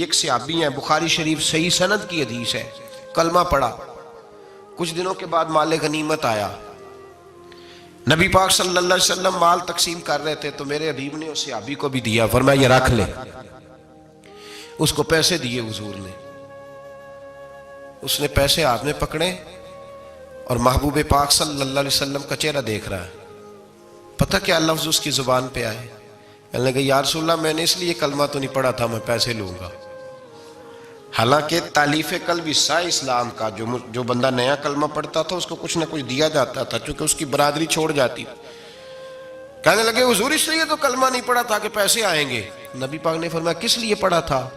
ایک صحابی ہیں، بخاری شریف صحیح سند کی حدیث ہے، کلمہ پڑھا، کچھ دنوں کے بعد مال غنیمت آیا، نبی پاک صلی اللہ علیہ وسلم مال تقسیم کر رہے تھے تو میرے حبیب نے اس صحابی کو بھی دیا، فرمایا یہ رکھ لے، اس کو پیسے دیے حضور نے، اس نے پیسے ہاتھ میں پکڑے اور محبوب پاک صلی اللہ علیہ وسلم کا چہرہ دیکھ رہا ہے، پتہ کیا لفظ اس کی زبان پہ آئے، کہنے لگے یا رسول اللہ میں نے اس لیے کلمہ تو نہیں پڑھا تھا میں پیسے لوں گا، حالانکہ تالیف قلب حصہ اسلام کا، جو بندہ نیا کلمہ پڑھتا تھا اس کو کچھ نہ کچھ دیا جاتا تھا چونکہ اس کی برادری چھوڑ جاتی، کہنے لگے حضور اس لیے تو کلمہ نہیں پڑھا تھا کہ پیسے آئیں گے، نبی پاک نے فرمایا کس لیے پڑھا تھا؟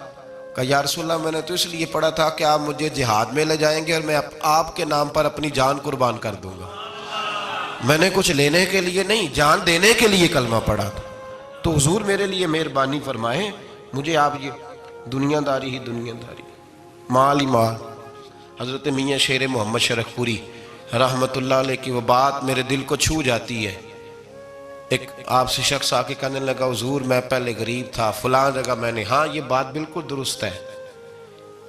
کہا یا رسول اللہ میں نے تو اس لیے پڑھا تھا کہ آپ مجھے جہاد میں لے جائیں گے اور میں آپ کے نام پر اپنی جان قربان کر دوں گا، میں نے کچھ لینے کے لیے نہیں، جان دینے کے لیے کلمہ پڑھا تھا، تو حضور میرے لیے مہربانی فرمائیں، مجھے آپ یہ دنیا داری ہی دنیا داری، مال ہی مال۔ حضرت میاں شیر محمد شرف پوری رحمت اللہ علیہ کی وہ بات میرے دل کو چھو جاتی ہے، ایک آپ سے شخص آ کے کہنے لگا حضور میں پہلے غریب تھا فلاں جگہ میں نے، ہاں یہ بات بالکل درست ہے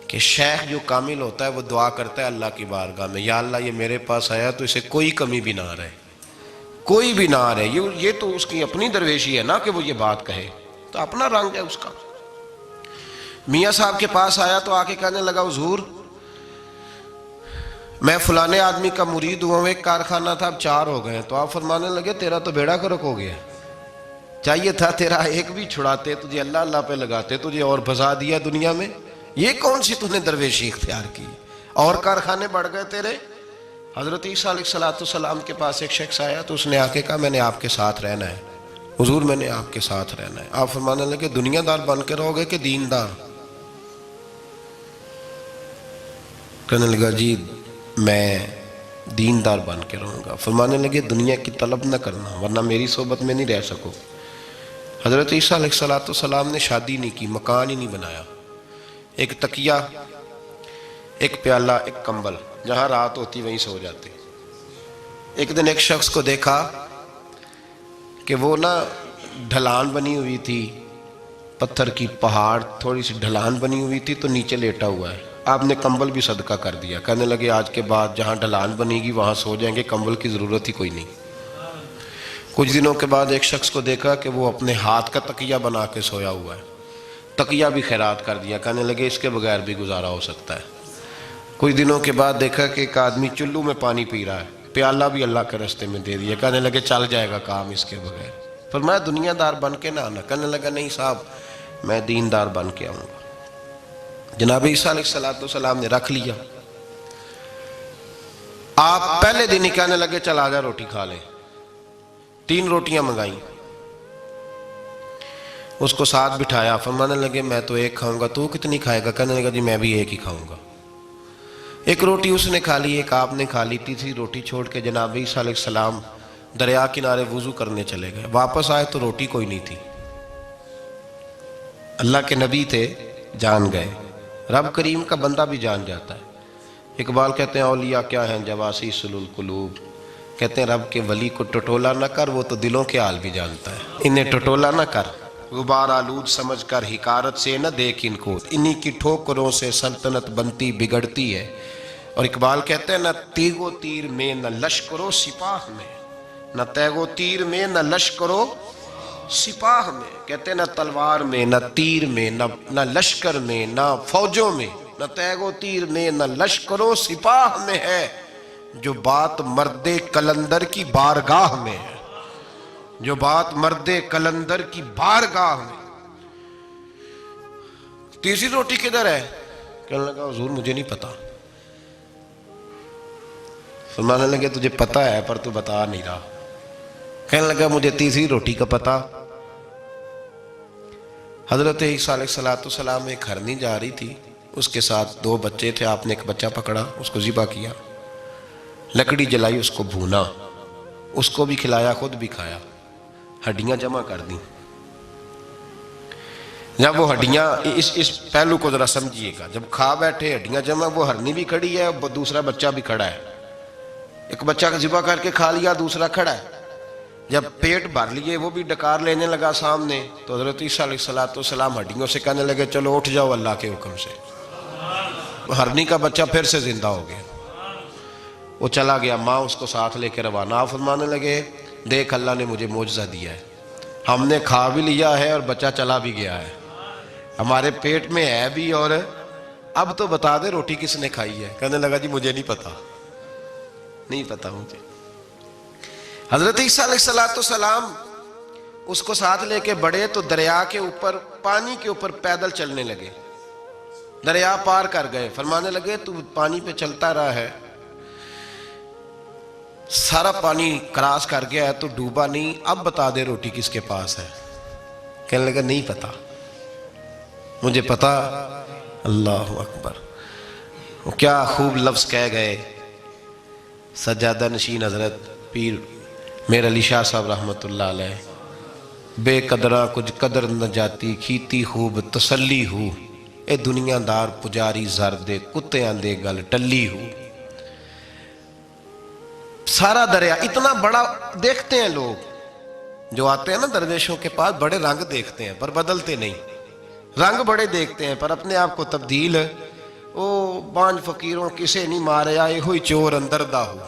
کہ شیخ جو کامل ہوتا ہے وہ دعا کرتا ہے اللہ کی بارگاہ میں، یا اللہ یہ میرے پاس آیا تو اسے کوئی کمی بھی نہ رہے، کوئی بھی نہ رہے، یہ تو اس کی اپنی درویشی ہے نا کہ وہ یہ بات کہے، تو اپنا رنگ ہے اس کا۔ میاں صاحب کے پاس آیا تو آ کے کہنے لگا حضور میں فلانے آدمی کا مرید ہوا ہوں، ایک کارخانہ تھا اب 4 ہو گئے، تو آپ فرمانے لگے تیرا تو بیڑا گرک ہو گیا، چاہیے تھا تیرا ایک بھی چھڑاتے، تجھے اللہ اللہ پہ لگاتے، تجھے اور پھنسا دیا دنیا میں، یہ کون سی تو نے درویشی اختیار کی، اور کارخانے بڑھ گئے تیرے۔ حضرت عیسیٰ علیہ السلام کے پاس ایک شخص آیا تو اس نے آ کے کہا میں نے آپ کے ساتھ رہنا ہے حضور، میں نے آپ کے ساتھ رہنا ہے، آپ فرمانے لگے دنیا دار بن کے رہو گے کہ دیندار؟ کہنے لگا جی میں دیندار بن کے رہوں گا، فرمانے لگے دنیا کی طلب نہ کرنا ورنہ میری صحبت میں نہیں رہ سکو۔ حضرت عیسیٰ علیہ السلام نے شادی نہیں کی، مکان ہی نہیں بنایا، ایک تکیہ، ایک پیالہ، ایک کمبل، جہاں رات ہوتی وہیں سو جاتے۔ ایک دن ایک شخص کو دیکھا کہ وہ ڈھلان بنی ہوئی تھی، پتھر کی پہاڑ تھوڑی سی ڈھلان بنی ہوئی تھی تو نیچے لیٹا ہوا ہے، آپ نے کمبل بھی صدقہ کر دیا، کہنے لگے آج کے بعد جہاں ڈھلان بنے گی وہاں سو جائیں گے، کمبل کی ضرورت ہی کوئی نہیں۔ کچھ دنوں کے بعد ایک شخص کو دیکھا کہ وہ اپنے ہاتھ کا تکیہ بنا کے سویا ہوا ہے، تکیہ بھی خیرات کر دیا، کہنے لگے اس کے بغیر بھی گزارا ہو سکتا ہے۔ کچھ دنوں کے بعد دیکھا کہ ایک آدمی چلو میں پانی پی رہا ہے، پیالہ بھی اللہ کے راستے میں دے دیا، کہنے لگے چل جائے گا کام اس کے بغیر، فرمایا دنیا دار بن کے نہ آنا، کہنے لگا نہیں صاحب میں دیندار بن کے آؤں گا۔ جناب عیسیٰ علیہ السلام نے رکھ لیا، آپ پہلے دن ہی کہنے لگے چل آجا روٹی کھا لے، 3 روٹیاں منگائیں، اس کو ساتھ بٹھایا، فرمانے لگے میں تو ایک کھاؤں گا، تو کتنی کھائے گا؟ کہنے لگا جی میں بھی ایک ہی کھاؤں گا۔ ایک روٹی اس نے کھا لی، ایک آپ نے کھا لی، تیسری روٹی چھوڑ کے جناب عیسیٰ علیہ السلام دریا کنارے وضو کرنے چلے گئے، واپس آئے تو روٹی کوئی نہیں تھی، اللہ کے نبی تھے جان گئے، رب کریم کا بندہ بھی جان جاتا ہے۔ اقبال کہتے ہیں اولیاء کیا ہیں جواسی سلول قلوب، کہتے ہیں رب کے ولی کو ٹٹولا نہ کر، وہ تو دلوں کے حال بھی جانتا ہے، انہیں ٹٹولا نہ کر، غبار آلود سمجھ کر حکارت سے نہ دیکھ ان کو، انہی کی ٹھوکروں سے سلطنت بنتی بگڑتی ہے۔ اور اقبال کہتے ہیں نہ تیغ و تیر میں نہ لشکر و سپاہ میں، نہ تیغ و تیر میں نہ لشکر و سپاہ میں، کہتے ہیں نہ تلوار میں نہ تیر میں نہ لشکر میں نہ فوجوں میں، نہ تیغ و تیر میں نہ لشکر و سپاہ میں ہے، جو بات مرد کلندر کی بارگاہ میں ہے، جو بات مرد کلندر کی بارگاہ میں۔ تیسری روٹی کدھر ہے؟ کہنے لگا حضور مجھے نہیں پتا، فرمانے لگے تجھے پتا ہے پر تو بتا نہیں رہا، کہنے لگا مجھے تیسری روٹی کا پتا۔ حضرت عیسیٰ علیہ السلام ایک ہرنی جا رہی تھی، اس کے ساتھ 2 بچے تھے، آپ نے ایک بچہ پکڑا، اس کو ذبح کیا، لکڑی جلائی، اس کو بھونا، اس کو بھی کھلایا، خود بھی کھایا، ہڈیاں جمع کر دیں۔ جب وہ ہڈیاں اس پہلو کو ذرا سمجھیے گا، جب کھا بیٹھے ہڈیاں جمع، وہ ہرنی بھی کھڑی ہے، دوسرا بچہ بھی کھڑا ہے، ایک بچہ کا ذبح کر کے کھا لیا، دوسرا کھڑا ہے، جب پیٹ بھر لیے وہ بھی ڈکار لینے لگا سامنے، تو حضرت عیسیٰ علیہ السلام ہڈیوں سے کہنے لگے چلو اٹھ جاؤ اللہ کے حکم سے۔ ہرنی کا بچہ پھر سے زندہ ہو گیا، وہ چلا گیا، ماں اس کو ساتھ لے کے روانہ فرمانے لگے دیکھ اللہ نے مجھے معجزہ دیا ہے، ہم نے کھا بھی لیا ہے اور بچہ چلا بھی گیا ہے، ہمارے پیٹ میں ہے بھی، اور اب تو بتا دے روٹی کس نے کھائی ہے۔ کہنے لگا جی مجھے نہیں پتا، نہیں پتا مجھے۔ حضرت عیسیٰ علیہ السلام اس کو ساتھ لے کے بڑھے تو دریا کے اوپر، پانی کے اوپر پیدل چلنے لگے، دریا پار کر گئے۔ فرمانے لگے تو پانی پہ چلتا رہا ہے، سارا پانی کراس کر گیا ہے تو ڈوبا نہیں، اب بتا دے روٹی کس کے پاس ہے۔ کہنے لگا نہیں پتا مجھے پتا۔ اللہ اکبر، وہ کیا خوب لفظ کہہ گئے سجادہ نشین حضرت پیر میر علی شاہ صاحب رحمت اللہ علیہ، بے قدرہ کچھ قدر نہ جاتی، کھیتی خوب تسلی ہو، اے دنیا دار پجاری زر دے، کتیاں دے گل ٹلی ہو۔ سارا دریا اتنا بڑا دیکھتے ہیں لوگ جو آتے ہیں نا درویشوں کے پاس، بڑے رنگ دیکھتے ہیں پر بدلتے نہیں، رنگ بڑے دیکھتے ہیں پر اپنے آپ کو تبدیل، او بانج فقیروں کسے نہیں مارے آئے ہوئی چور اندر دا ہو،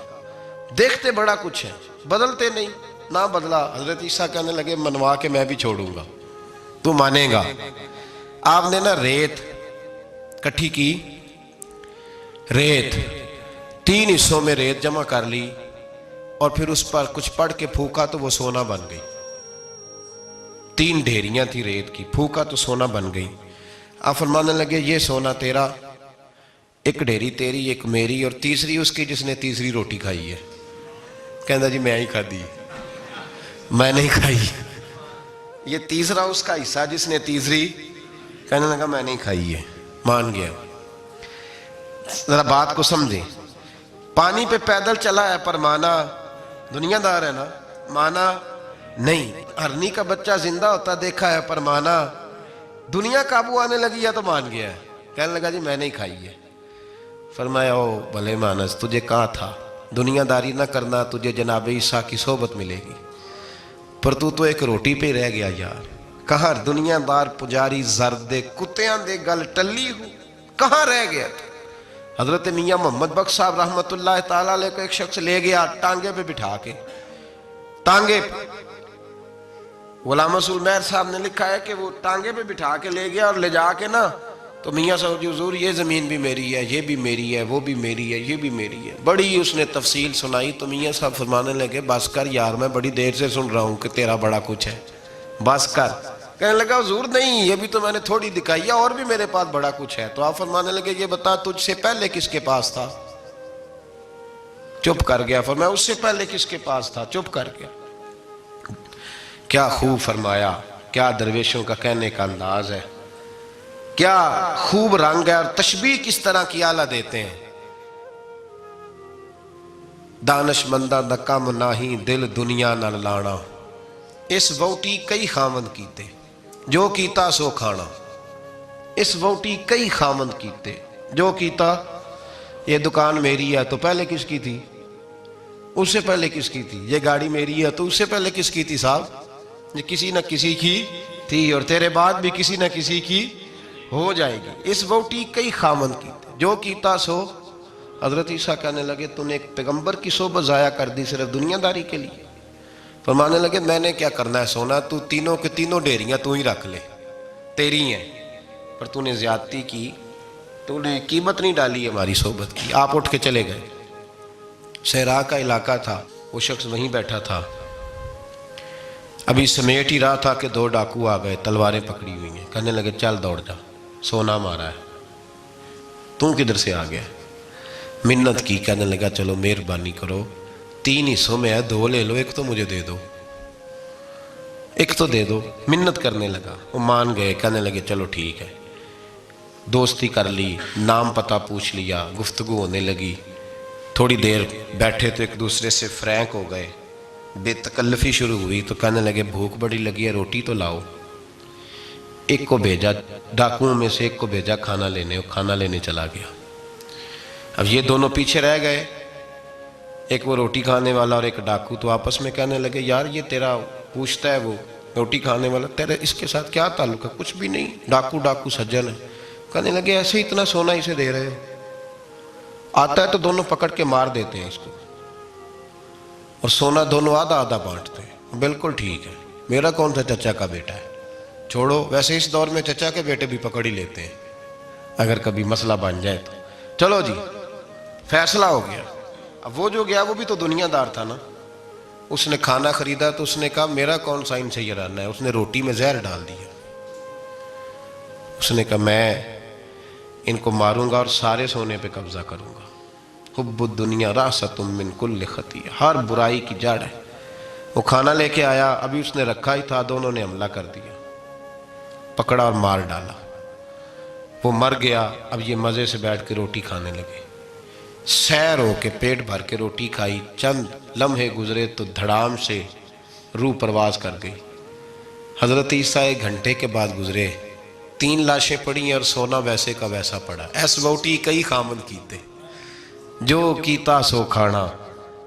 دیکھتے بڑا کچھ ہے بدلتے نہیں۔ نہ بدلا، حضرت عیسیٰ کہنے لگے منوا کے میں بھی چھوڑوں گا، تو مانے گا۔ آپ نے نا ریت کٹھی کی، ریت 3 حصوں میں ریت جمع کر لی اور پھر اس پر کچھ پڑھ کے پھونکا تو وہ سونا بن گئی۔ 3 ڈھیریاں تھی ریت کی، پھونکا تو سونا بن گئی۔ آپ فرمانے لگے یہ سونا تیرا، ایک ڈھیری تیری، ایک میری، اور تیسری اس کی جس نے تیسری روٹی کھائی ہے۔ کہنا جی میں ہی کھا دی، میں نہیں کھائی، یہ تیسرا اس کا حصہ جس نے تیسری، کہنے لگا میں نہیں کھائی ہے، مان گیا۔ ذرا بات کو سمجھیں، پانی پہ پیدل چلا ہے پر مانا، دنیا دار ہے نا، مانا نہیں۔ ہرنی کا بچہ زندہ ہوتا دیکھا ہے پر مانا، دنیا قابو آنے لگی ہے تو مان گیا ہے۔ کہنے لگا جی میں نہیں کھائی ہے۔ فرمایا او بھلے مانس، تجھے کہا تھا دنیا داری نہ کرنا، تجھے جناب عیسیٰ کی صحبت ملے گی، پر تو ایک روٹی پہ رہ گیا یار۔ کہاں دنیا دار پجاری زرد دے، کتیاں دے گل ٹلی ہو، کہاں رہ گیا؟ حضرت میاں محمد بخش صاحب رحمت اللہ تعالیٰ علیہ کو ایک شخص لے گیا ٹانگے پہ بٹھا کے، ٹانگے پہ، غلام رسول مہر صاحب نے لکھا ہے کہ وہ ٹانگے پہ بٹھا کے لے گیا اور لے جا کے نا، تو میاں صاحب جی حضور یہ زمین بھی میری ہے، یہ بھی میری ہے، وہ بھی میری ہے، یہ بھی میری ہے، بڑی اس نے تفصیل سنائی۔ تو میاں صاحب فرمانے لگے بس کر یار، میں بڑی دیر سے سن رہا ہوں کہ تیرا بڑا کچھ ہے، بس کر۔ کہنے لگا حضور نہیں، یہ بھی تو میں نے تھوڑی دکھائی ہے، اور بھی میرے پاس بڑا کچھ ہے۔ تو آپ فرمانے لگے یہ بتا تجھ سے پہلے کس کے پاس تھا؟ چپ کر گیا۔ فرمایا اس سے پہلے کس کے پاس تھا؟ چپ کر گیا۔ کیا خوب فرمایا، کیا درویشوں کا کہنے کا انداز ہے، کیا خوب رنگ ہے، اور تشبیہ کس طرح کی اعلیٰ دیتے ہیں۔ دانش مندہ دا کم ناہی، دل دنیا نہ لانا، اس ووٹی کئی خامند کیتے، جو کیتا سو کھانا۔ اس ووٹی کئی خامند کیتے، جو کیتا، یہ دکان میری ہے تو پہلے کس کی تھی؟ اس سے پہلے کس کی تھی؟ یہ گاڑی میری ہے تو اس سے پہلے کس کی تھی صاحب؟ یہ کسی نہ کسی کی تھی، اور تیرے بعد بھی کسی نہ کسی کی ہو جائے گی۔ اس ووٹی کئی خامند کیتے، جو کیتا سو۔ حضرت عیسیٰ کہنے لگے تو نے ایک پیغمبر کی صحبت ضائع کر دی صرف دنیا داری کے لیے۔ فرمانے لگے میں نے کیا کرنا ہے سونا، تو تینوں کے تینوں ڈیریاں تو ہی رکھ لے، تیری ہیں، پر تو نے زیادتی کی، تو نے قیمت نہیں ڈالی ہماری صحبت کی۔ آپ اٹھ کے چلے گئے۔ صحرا کا علاقہ تھا، وہ شخص وہیں بیٹھا تھا، ابھی سمیٹ ہی رہا تھا کہ 2 ڈاکو آ گئے، تلواریں پکڑی ہوئی ہیں۔ کہنے لگے چل دوڑ جا، سونا مارا ہے، تو کدھر سے آ گیا؟ منت کی، کہنے لگا چلو مہربانی کرو، 3 حصوں میں ہے، 2 لے لو، ایک تو مجھے دے دو، ایک تو دے دو۔ منت کرنے لگا، وہ مان گئے۔ کہنے لگے چلو ٹھیک ہے، دوستی کر لی، نام پتہ پوچھ لیا، گفتگو ہونے لگی۔ تھوڑی دیر بیٹھے تو ایک دوسرے سے فرینک ہو گئے، بے تکلفی شروع ہوئی۔ تو کہنے لگے بھوک بڑی لگی ہے، روٹی تو لاؤ۔ ایک کو بھیجا، ڈاکوؤں میں سے ایک کو بھیجا کھانا لینے، وہ کھانا لینے چلا گیا۔ اب یہ دونوں پیچھے رہ گئے، ایک وہ روٹی کھانے والا اور ایک ڈاکو، تو آپس میں کہنے لگے یار یہ تیرا پوچھتا ہے وہ روٹی کھانے والا، تیرے اس کے ساتھ کیا تعلق ہے؟ کچھ بھی نہیں، ڈاکو سجن ہے۔ کہنے لگے ایسے ہی اتنا سونا اسے دے رہے ہو، آتا ہے تو دونوں پکڑ کے مار دیتے ہیں اس کو، اور سونا دونوں آدھا آدھا بانٹتے ہیں۔ بالکل ٹھیک ہے، میرا کون سا چچا کا بیٹا ہے، چھوڑو، ویسے اس دور میں چچا کے بیٹے بھی پکڑ ہی لیتے ہیں اگر کبھی مسئلہ بن جائے تو۔ چلو جی، فیصلہ ہو گیا۔ اب وہ جو گیا وہ بھی تو دنیا دار تھا نا، اس نے کھانا خریدا تو اس نے کہا میرا کون سا ان سے یارانہ ہے، اس نے روٹی میں زہر ڈال دیا۔ اس نے کہا میں ان کو ماروں گا اور سارے سونے پہ قبضہ کروں گا۔ حب الدنیا راست من کل خطیہ، ہر برائی کی جڑ ہے۔ وہ کھانا لے کے آیا، ابھی اس نے رکھا ہی تھا، دونوں نے حملہ کر دیا، پکڑا اور مار ڈالا۔ وہ مر گیا، اب یہ مزے سے بیٹھ کے روٹی کھانے لگے، سیر ہو کے پیٹ بھر کے روٹی کھائی، چند لمحے گزرے تو دھڑام سے روح پرواز کر گئی۔ حضرت عیسیٰ 1 گھنٹے کے بعد گزرے، 3 لاشیں پڑی اور سونا ویسے کا ویسا پڑا۔ ایس ووٹی کئی خامن کیتے، جو کیتا سو کھانا،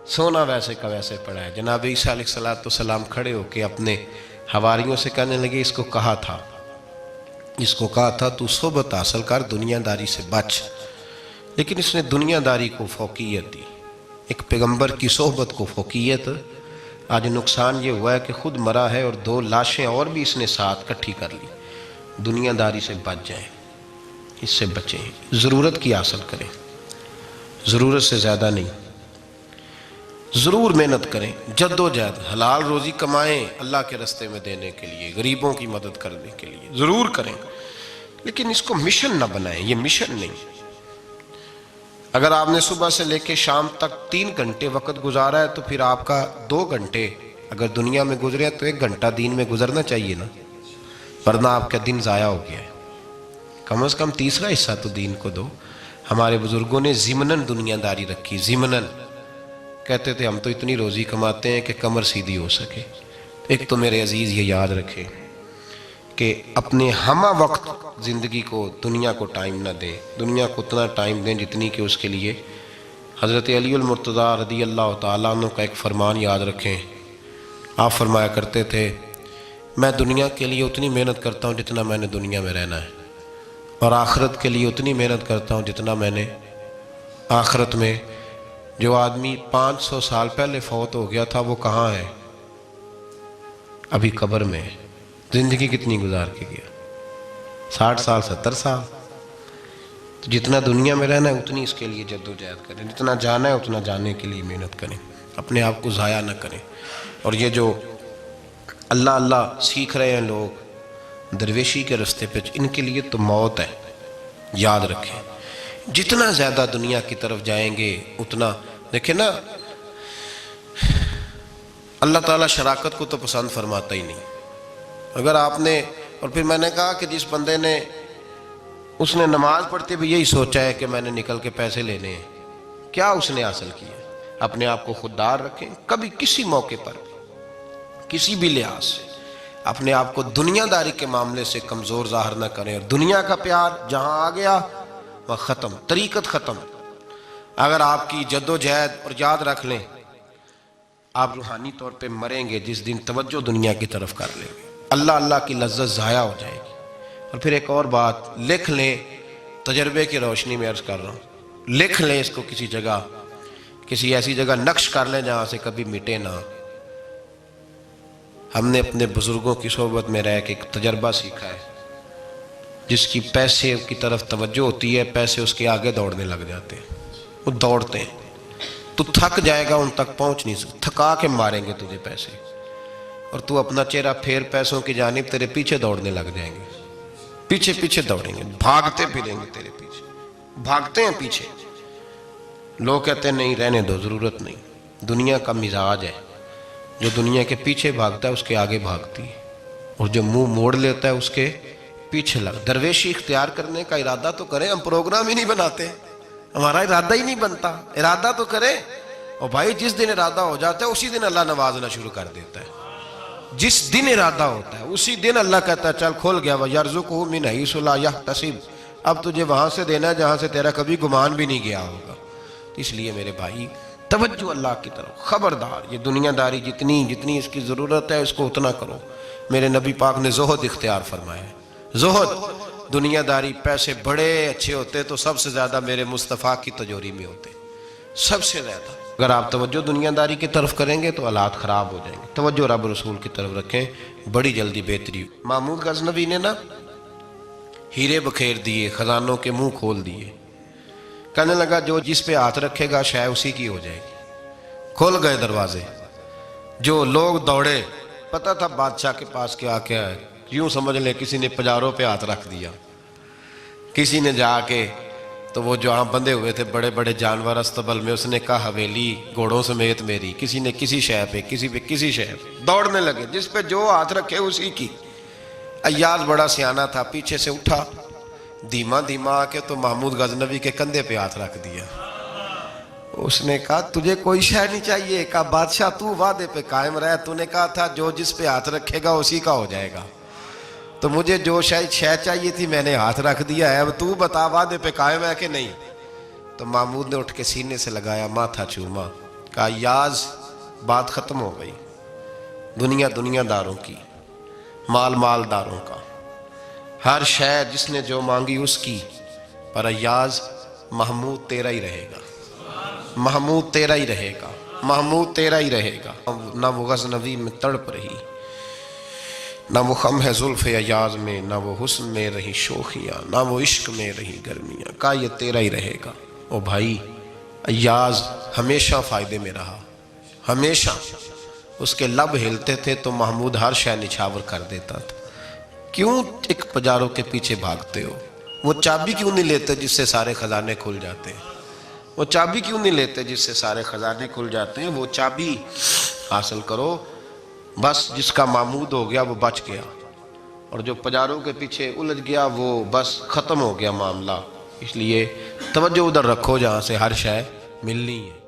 سونا ویسے کا ویسے پڑا ہے۔ جناب عیسیٰ علیہ السلام کھڑے ہو کے اپنے حواریوں سے کہنے لگے اس کو کہا تھا تو صحبت حاصل کر، دنیا داری سے بچ، لیکن اس نے دنیا داری کو فوقیت دی، ایک پیغمبر کی صحبت کو فوقیت۔ آج نقصان یہ ہوا ہے کہ خود مرا ہے اور 2 لاشیں اور بھی اس نے ساتھ کٹھی کر لی۔ دنیا داری سے بچ جائیں، اس سے بچیں، ضرورت کی حاصل کریں، ضرورت سے زیادہ نہیں، ضرور محنت کریں، جد و جہد، حلال روزی کمائیں اللہ کے راستے میں دینے کے لیے، غریبوں کی مدد کرنے کے لیے ضرور کریں، لیکن اس کو مشن نہ بنائیں، یہ مشن نہیں۔ اگر آپ نے صبح سے لے کے شام تک 3 گھنٹے وقت گزارا ہے تو پھر آپ کا 2 گھنٹے اگر دنیا میں گزرے تو 1 گھنٹہ دین میں گزرنا چاہیے نا، ورنہ آپ کا دن ضائع ہو گیا ہے۔ کم از کم تیسرا حصہ تو دین کو دو۔ ہمارے بزرگوں نے ضمناً دنیا داری رکھی، ضمناً کہتے تھے ہم تو اتنی روزی کماتے ہیں کہ کمر سیدھی ہو سکے۔ ایک تو میرے عزیز یہ یاد رکھیں کہ اپنے ہمہ وقت زندگی کو دنیا کو ٹائم نہ دیں، دنیا کو اتنا ٹائم دیں جتنی کہ اس کے لیے۔ حضرت علی المرتضیٰ رضی اللہ تعالیٰ عنہ کا ایک فرمان یاد رکھیں، آپ فرمایا کرتے تھے میں دنیا کے لیے اتنی محنت کرتا ہوں جتنا میں نے دنیا میں رہنا ہے، اور آخرت کے لیے اتنی محنت کرتا ہوں جتنا میں نے آخرت میں۔ جو آدمی 500 سال پہلے فوت ہو گیا تھا وہ کہاں ہے؟ ابھی قبر میں۔ زندگی کتنی گزار کے گیا؟ 60 سال 70 سال۔ تو جتنا دنیا میں رہنا ہے اتنی اس کے لیے جد و جہد کریں، جتنا جانا ہے اتنا جانے کے لیے محنت کریں، اپنے آپ کو ضائع نہ کریں۔ اور یہ جو اللہ اللہ سیکھ رہے ہیں لوگ درویشی کے راستے پہ، ان کے لیے تو موت ہے، یاد رکھیں۔ جتنا زیادہ دنیا کی طرف جائیں گے اتنا، دیکھیں نا اللہ تعالیٰ شراکت کو تو پسند فرماتا ہی نہیں۔ اگر آپ نے، اور پھر میں نے کہا کہ جس بندے نے، اس نے نماز پڑھتے بھی یہی سوچا ہے کہ میں نے نکل کے پیسے لینے ہیں، کیا اس نے حاصل کیا؟ اپنے آپ کو خوددار رکھیں، کبھی کسی موقع پر کسی بھی لحاظ سے اپنے آپ کو دنیا داری کے معاملے سے کمزور ظاہر نہ کریں، اور دنیا کا پیار جہاں آ گیا وہ ختم، طریقت ختم۔ اگر آپ کی جد و جہد، اور یاد رکھ لیں آپ روحانی طور پہ مریں گے جس دن توجہ دنیا کی طرف کر لیں گے، اللہ اللہ کی لذت ضائع ہو جائے گی۔ اور پھر ایک اور بات لکھ لیں، تجربے کی روشنی میں عرض کر رہا ہوں، لکھ لیں اس کو کسی جگہ، کسی ایسی جگہ نقش کر لیں جہاں سے کبھی مٹے نہ۔ ہم نے اپنے بزرگوں کی صحبت میں رہ کے ایک تجربہ سیکھا ہے، جس کی پیسے کی طرف توجہ ہوتی ہے پیسے اس کے آگے دوڑنے لگ جاتے ہیں، وہ دوڑتے ہیں، تو تھک جائے گا، ان تک پہنچ نہیں سکتا، تھکا کے ماریں گے تجھے پیسے، اور تو اپنا چہرہ پھیر پیسوں کی جانب تیرے پیچھے دوڑنے لگ جائیں گے، پیچھے پیچھے دوڑیں گے، بھاگتے پھریں گے تیرے پیچھے، بھاگتے ہیں پیچھے۔ لوگ کہتے ہیں نہیں رہنے دو، ضرورت نہیں۔ دنیا کا مزاج ہے، جو دنیا کے پیچھے بھاگتا ہے اس کے آگے بھاگتی ہے، اور جو منہ موڑ لیتا ہے اس کے پیچھے لگ۔ درویشی اختیار کرنے کا ارادہ تو کریں، ہم پروگرام ہی نہیں بناتے، ہمارا ارادہ ہی نہیں بنتا، ارادہ تو کریں۔ اور بھائی جس دن ارادہ ہو جاتا ہے اسی دن اللہ نوازنا شروع کر دیتا ہے، جس دن ارادہ ہوتا ہے اسی دن اللہ کہتا ہے چل کھول گیا، وَيَرْزُقُهُ مِنْ حَيْثُ لَا يَحْتَسِبُ، اب تجھے وہاں سے دینا ہے جہاں سے تیرا کبھی گمان بھی نہیں گیا ہوگا۔ اس لیے میرے بھائی توجہ اللہ کی طرف، خبردار یہ دنیا داری جتنی اس کی ضرورت ہے اس کو اتنا کرو۔ میرے نبی پاک نے زہد اختیار فرمایا ہے۔ زہد، دنیا داری، پیسے بڑے اچھے ہوتے تو سب سے زیادہ میرے مصطفیٰ کی تجوری میں ہوتے، سب سے زیادہ۔ اگر آپ توجہ دنیا داری کی طرف کریں گے تو حالات خراب ہو جائیں گے، توجہ رب رسول کی طرف رکھیں، بڑی جلدی بہتری۔ محمود غزنوی نے نا ہیرے بکھیر دیے، خزانوں کے منہ کھول دیے، کہنے لگا جو جس پہ ہاتھ رکھے گا شے اسی کی ہو جائے گی۔ کھول گئے دروازے، جو لوگ دوڑے، پتہ تھا بادشاہ کے پاس کیا ہے، یوں سمجھ لیں کسی نے پجاروں پہ ہاتھ رکھ دیا، کسی نے جا کے تو وہ جو بندھے ہوئے تھے بڑے بڑے جانور استبل میں، اس نے کہا حویلی گھوڑوں سمیت میری، کسی نے کسی شے پہ، کسی شے پہ، دوڑنے لگے، جس پہ جو ہاتھ رکھے اسی کی۔ ایاز بڑا سیانہ تھا، پیچھے سے اٹھا دھیما آ کے تو محمود غزنوی کے کندھے پہ ہاتھ رکھ دیا۔ اس نے کہا تجھے کوئی شے نہیں چاہیے؟ کہا بادشاہ تو وعدے پہ قائم رہ، تو نے کہا تھا جو جس پہ ہاتھ رکھے گا اسی کا ہو جائے گا، تو مجھے جو شے چاہیے تھی میں نے ہاتھ رکھ دیا ہے، اب تو بتا وعدے پہ قائم ہے کہ نہیں؟ تو محمود نے اٹھ کے سینے سے لگایا، ماتھا چوما، کہا یاز بات ختم ہو گئی، دنیا داروں کی، مال داروں کا، ہر شے جس نے جو مانگی اس کی، پر ایاز محمود تیرا ہی رہے گا، محمود تیرا ہی رہے گا، محمود تیرا ہی رہے گا۔ نہ وہ غزنوی میں تڑپ رہی، نہ وہ خم ہے زلف ایاز میں، نہ وہ حسن میں رہی شوخیاں، نہ وہ عشق میں رہی گرمیاں، کہا یہ تیرا ہی رہے گا۔ او بھائی، ایاز ہمیشہ فائدے میں رہا، ہمیشہ اس کے لب ہلتے تھے تو محمود ہر شے نچھاور کر دیتا تھا۔ کیوں ایک پجاروں کے پیچھے بھاگتے ہو؟ وہ چابی کیوں نہیں لیتے جس سے سارے خزانے کھل جاتے ہیں؟ وہ چابی کیوں نہیں لیتے جس سے سارے خزانے کھل جاتے ہیں؟ وہ چابی حاصل کرو، بس جس کا محمود ہو گیا وہ بچ گیا، اور جو پجاروں کے پیچھے الجھ گیا وہ بس ختم ہو گیا معاملہ۔ اس لیے توجہ ادھر رکھو جہاں سے ہر شے ملنی ہے۔